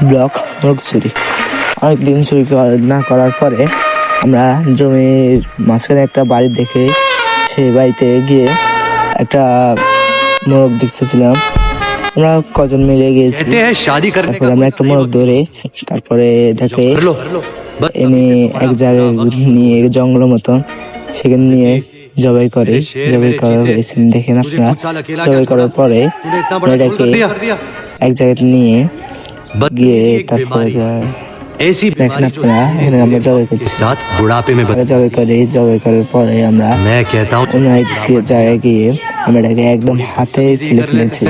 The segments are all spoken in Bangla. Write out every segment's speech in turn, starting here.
ব্লক মোরগ চুরি। অনেকদিন চুরি না করার পরে আমরা জমির মাঝখানে একটা বাড়ি দেখে সেই বাড়িতে গিয়ে একটা মোরগ দেখতেছিলাম। আমরা কজন মিলে গিয়েছি, তারপরে আমরা একটা মোরগ ধরে তারপরে এটাকে এনে এক জায়গায় নিয়ে জঙ্গলের মতন সেখানে নিয়ে জবাই করে। জবাই করা হয়েছে দেখেন আপনারা। জবাই করার পরে এটাকে এক জায়গায় নিয়ে গিয়ে তারপরে দেখেন আপনারা এখানে আমরা জবাই করছি। জবাই করার পরে আমরা অন্য এক জায়গায় গিয়ে আমরা এটাকে একদম হাতে ছিলে ফেলেছি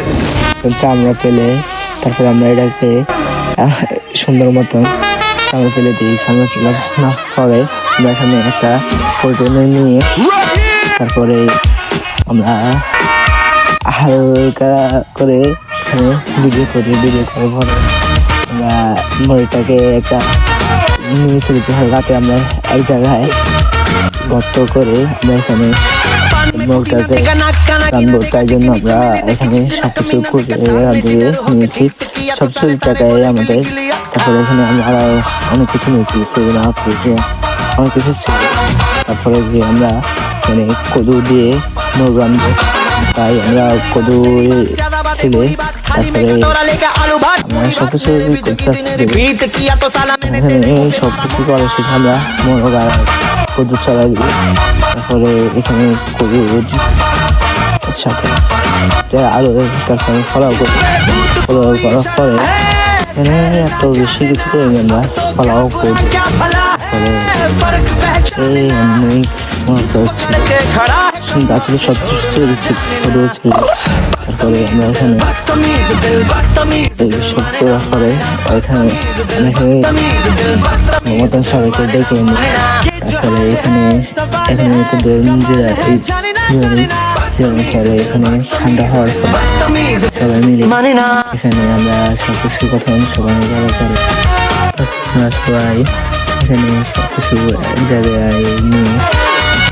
চামড়া ফেলে। তারপরে আমরা এটাকে সুন্দর মতন চামড়া ফেলে দিই। চামড়া ফেলার পরে আমরা এখানে একটা কন্টেনার নিয়ে তারপরে আমরা হালকা করে ভিডিও করি। ভিডিও করার পরে আমরা মুরগিটাকে একটা নিয়ে চলেছি রাতে। আমরা এক জায়গায় গর্ত করে আমরা এখানে মুরগিটাকে রানবো, তাই জন্য আমরা এখানে সবকিছু করে নিয়েছি। সবকিছু টাকায় আমাদের। তারপরে এখানে আমরা আরো অনেক কিছু নিয়েছি, অনেক কিছু ছিল। তারপরে গিয়ে আমরা মানে কদু দিয়ে মুরগ রানবো, তাই আমরা কদু ছিলে। তারপরে আমরা সবকিছু এখানে সবকিছু করার শেষে আমরা মোরগ আর কদু চড়াই দিই। তারপরে এখানে কদুর সাথে আলু তারপরে ফলাও করি। ফলাও করার পরে এখানে এত বেশি কিছু করিনি, আমরা ফলাও করি। এই অনেক মজা হচ্ছে, গাছের সব কিছু ছিল। তারপরে আমরা এখানে সব করার পরে এখানে মতন সবাইকে ডেকে নিই। তারপরে এখানে একটু পরে এখানে ঠান্ডা হওয়ার পরে সবাই মিলে এখানে আমরা সবকিছু কথা সবাই করার পরে আমরা সবাই এখানে সবকিছু এক জায়গায় নিয়ে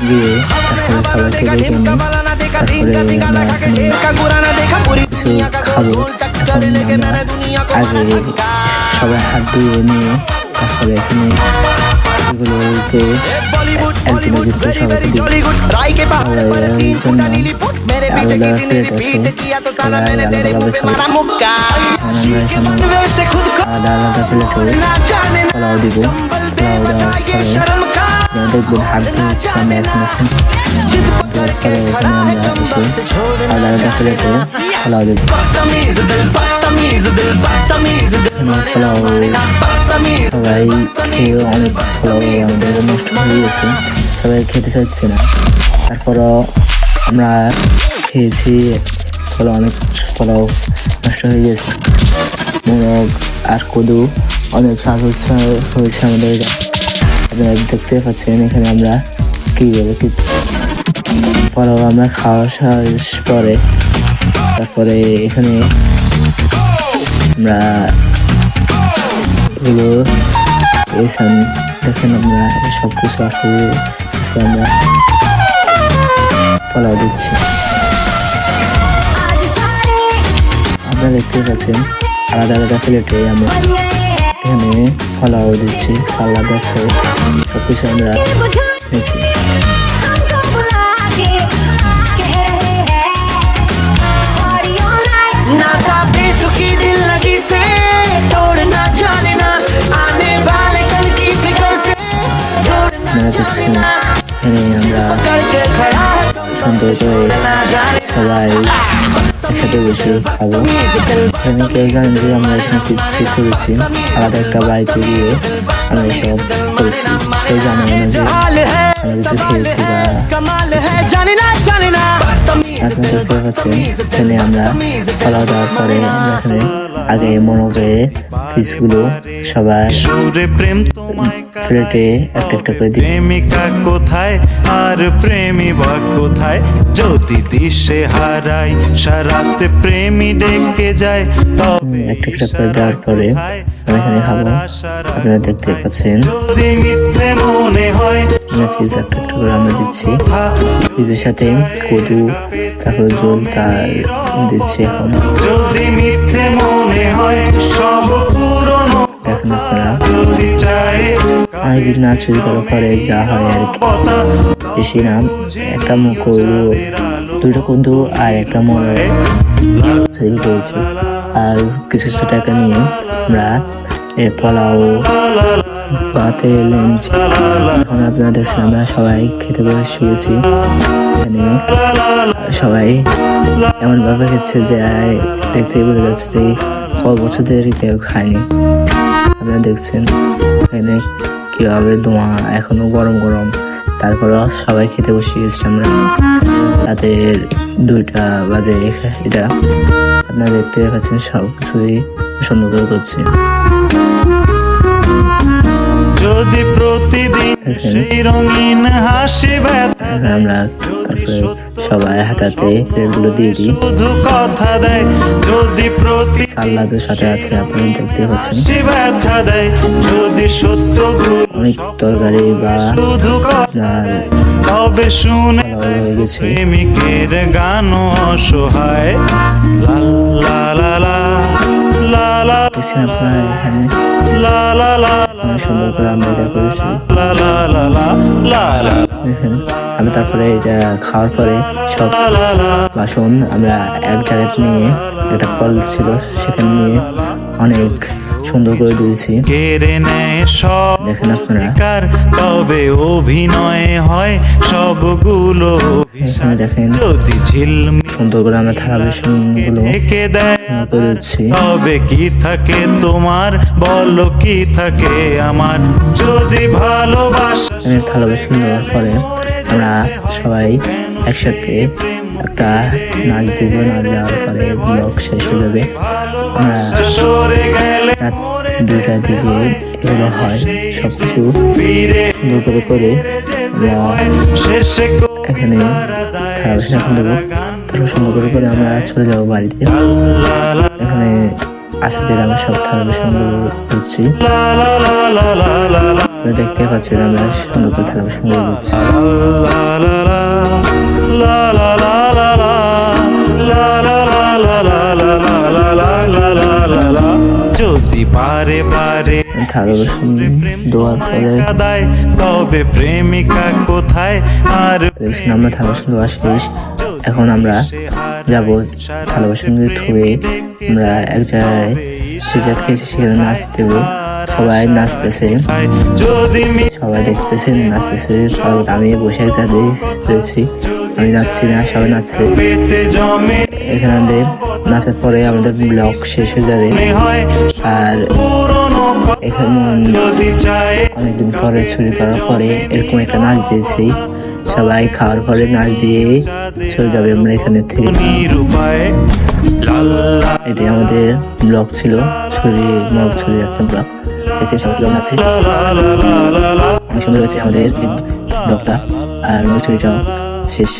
গিয়ে তারপরে সবাইকে ডেকে নিই। তারপরে আমরা এখানে কিছু খাবো। এখন আমরা আগে সবাই হাত ধুয়ে নিয়ে তারপরে এখানে এগুলোকে একজনকে সবাইকে দিই। জন্য আলাদা প্লেট আছে, সবাই আলাদাভাবে খাবো। আমরা এখানে আলাদা আলাদা প্লেটে পোলাও দিব। পোলাও দেওয়ার পরে দেখবেন হাত ধুচ্ছে আমরা এখন দেওয়ার পরে এখানে আমরা এসে আলাদা আলাদা প্লেটে পোলাও দেব। পোলাও সবাই খেয়ে অনেক পোলাও আমাদের নষ্ট হয়ে গেছে, সবাই খেতে চাচ্ছে না। তারপরও আমরা খেয়েছি, পোলাও অনেক পোলাও নষ্ট হয়ে গেছে। মোরগ আর কদু অনেক স্বাদ হয়েছে আমাদের। আপনারা দেখতে পাচ্ছেন এখানে আমরা কীভাবে পোলাও আমরা খাওয়া শেষ পরে তারপরে এখানে আমরা এগুলো দেখেন আমরা সব কিছু আছে। আমরা পোলাও দিচ্ছি, আপনারা দেখতে পাচ্ছেন আলাদা আলাদা প্লেটে আমরা এখানে পোলাও দিচ্ছি। সালাদ আছে, সব কিছু আমরা নিয়েছি। আমরা সুন্দর করে সবাই একসাথে বসে খাবো। এখানে কেউ জানেন যে আমরা এখানে কিছু করেছি, আলাদা একটা বাড়িতে গিয়ে আমরা এসব করেছি। কেউ জানে না যে আমরা কিছু খেয়েছি বা আপনারা দেখতে পাচ্ছেন এখানে আমরা খাওয়া দাওয়ার পরে আমরা এখানে আগে মনোকে পিসগুলো সবাই প্লেটে একটা একটা করে দিই। প্রেমিকা কোথায় আর প্রেমী বা কোথায়, যদি দিশে হারাই সারাতে প্রেমী ডেকে যায়, তবে একটা একটা করে দেওয়ার পরে আমরা এখানে খাবো। আপনারা দেখতে পাচ্ছেন যদি মিথ্যে মনে হয় পিস একটা একটা করে আমরা দিচ্ছি। পিসের সাথে কদু তারপরে জল তার দিচ্ছি। এখন যদি মিথ্যে মনে হয় সব পুরনো মুরগির নাচ শুরু করার পরে যা হয় আর কি, বেশি না, একটা গরু, দুটো কুন্দু আর একটা মোরগ তৈরি করেছি। আর কিছু কিছু টাকা নিয়ে আমরা পোলাও ভাতে লেনছি। এখন আপনারা দেখছেন আমরা সবাই খেতে বসে শুয়েছি। এখানে সবাই এমন ভাবে খেচ্ছে যে দেখতেই বোঝা যাচ্ছে যে কত বছর ধরে কেউ খায়নি। আপনারা দেখছেন এখানে কিভাবে ধোঁয়া, এখনো গরম গরম, তারপরও সবাই খেতে বসে গেছি আমরা। রাতের 2টা বাজে এটা, আপনারা দেখতে পাচ্ছেন সব কিছুই সুন্দর করছে। যদি প্রতিদিন সেই রঙিন হাসি আমরা তারপরে সবাই হাতাতে প্লেটগুলো দিয়ে দিই। শুধু কথা দেয়, যদি প্রতি সালাদের সাথে আছে আপনি দেখতে পাচ্ছেন ব্যথা দেয়, যদি সত্য অনেক তরকারি বা শুধু আপনার তবে শুনে হয়ে গেছে। প্রেমিকের গান অসহায়। লা লা লা লা লা লা দেখছেন আপনারা এখানে লা লা লা অনেক সুন্দর করে আমরা এটা করেছি। লা লা লা লা লা লা দেখেন আমি তারপরে এটা খাওয়ার পরে সব বাসন আমরা এক জায়গায় নিয়ে, একটা কল ছিল সেখানে নিয়ে অনেক সুন্দর করে দিয়েছি। কেড়ে নেয় সব দেখেন আপনারা অধিকার, তবে অভিনয় হয় সবগুলো এখানে দেখেন যদি ঝিলমি সুন্দর করে আমরা থালা বাসনগুলো ঢেকে দেয়, করে দিচ্ছি। তবে কি থাকে তোমার, বলো কি থাকে আমার, যদি ভালোবাসা থালা বাসন দেওয়ার পরে আমরা সবাই একসাথে একটা নাচ দিব। নাচ দেওয়ার পরে ব্লগ শেষ হয়ে যাবে। আমরা সরে গেলে রাত 2টার দিকে এগুলো হয়, সবকিছু ফিরে সুন্দর করে আমরা শেষে এখানে থালা বাসন দেবো। তারপর সুন্দর করে আমরা চলে যাবো বাড়িতে। এখানে আসাদের আমরা সব থালা বাসনগুলো ধুচ্ছি। দেখতে পাচ্ছি আমরা সুন্দর করে থালা বাসনগুলো ধুচ্ছি। যদি পারে পারে থালা বাসন ধোয়ার পরে দেয়, তবে প্রেমিকা কোথায় আর দেখছেন আমরা থালা বাসন ধোয়া শেষ। এখন আমরা যাব থালা বাসন ধুয়ে আমরা এক জায়গায় যে জায়গা খেয়েছি সেখানে নাচ দেবো। সবাই নাচতেছে, যদি সবাই দেখতেছেন নাচতেছে। সব আমি বসে এক জায়গায় রয়েছি, আমি নাচছি না, সবাই নাচছে। পেতে জমে এখানে আমাদের নাচের পরে আমাদের ব্লগ শেষ হয়ে যাবে। হয় আর পুরনো এখানে যদি চায় অনেকদিন পরে ছুরি করার পরে এরকম একটা নাচ দিয়েছি। সবাই খাওয়ার পরে নাচ দিয়ে চলে যাবে আমরা এখানে থেকে। নিরুপায় লাল্লা এটাই আমাদের ব্লগ ছিল, মোরগ ছুরির একটা ব্লগ। এসে সবাই কেমন আছে, অনেক সুন্দর হয়েছে আমাদের ব্লগটা। আর মোরগ ছুরিটাও শেষ।